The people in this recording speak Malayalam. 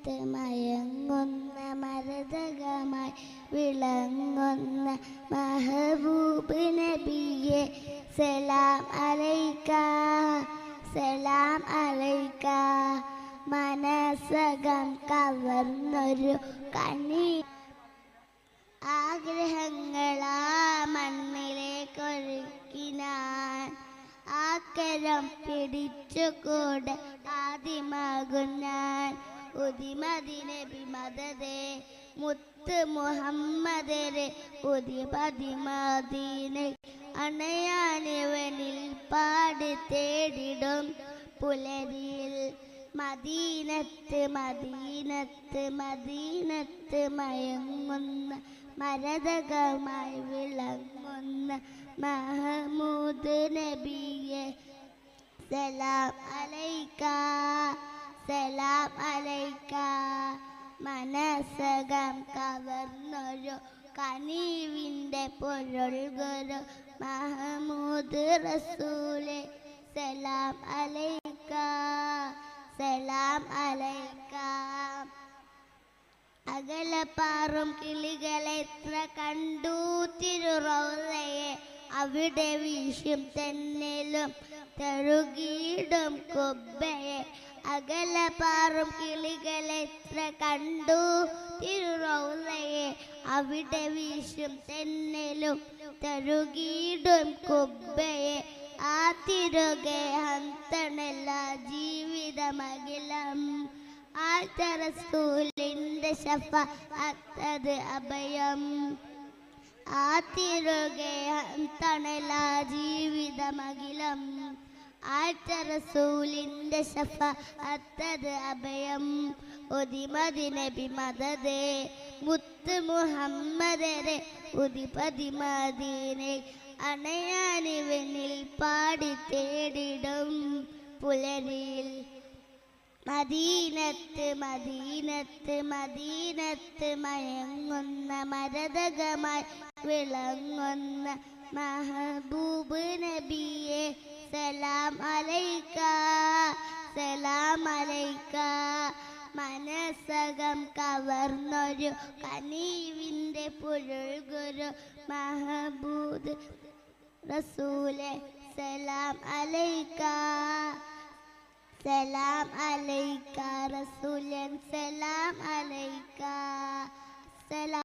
മയങ്ങുന്ന മരതകമായി വിളങ്ങുന്ന മഹബൂബ് നബിയെ സലാം അലൈക സലാം അലൈക. മനസ്സകം കവർന്നൊരു കണി ആഗ്രഹങ്ങളാ മണ്ണിലേക്കൊഴുക്കിനാൻ ആക്കരം പിടിച്ചുകൂടെ ആദിമാകും ഞാൻ. ഉദിമദിനബി മദദേ മുത്ത് മുഹമ്മദരെ ഉദിപതിമദീനെ അണയാനിവനിൽ പാടി തേടിടും പുലരിയിൽ. മദീനത്ത് മദീനത്ത് മദീനത്ത് മയങ്ങുന്ന മരതകമായി വിളങ്ങുന്ന മഹമൂദ് നബിയെ സലാം അലൈക സലാം അലൈക. മനസ്സകം കവർന്നൊരു കനീവിൻ്റെ പൊരുൾ ഗുരു മഹമൂദ് റസൂലെ സലാം അലൈക സലാം അലൈക. അകലപ്പാറും കിളികളെത്ര കണ്ടു തിരുറൗളയെ അവിടെ വീശും തെന്നലും തഴുകിയിടും കൊബ്ബയെ. അകലപ്പാറും കിളികളെത്ര കണ്ടു തിരുറൗളയെ അവിടെ വീശും തെന്നലും തഴുകിയിടും കൊബ്ബയെ. ആ തിരുഗേഹം തണല ജീവിതമകിലം റസൂലിന്റെ ശഫാഅത്ത് അഭയം. ആ തിരുഗേഹം തണല ജീവിതമകിലം റസൂലിന്റെ ശഫാഅത്ത് അഭയം. ഉദിമദിനബി മദദേ മുത്ത് മുഹമ്മദരെ ഉദിപതിമദീനെ അണയാനിവനിൽ പാടി തേടിടും പുലരിയിൽ. മദീനത്ത് മദീനത്ത് മദീനത്ത് മയങ്ങുന്ന മരതകമായി വിളങ്ങുന്ന മഹബൂബ് നബിയെ സലാം അലൈക സലാം അലൈക. മനസ്സകം കവർന്നൊരു കനീവിൻ്റെ പൊരുൾ ഗുരു മഹബൂബ് റസൂലെ സലാം അലൈക സലാം അലൈക റസൂലൻ സലാം അലൈക സലാം.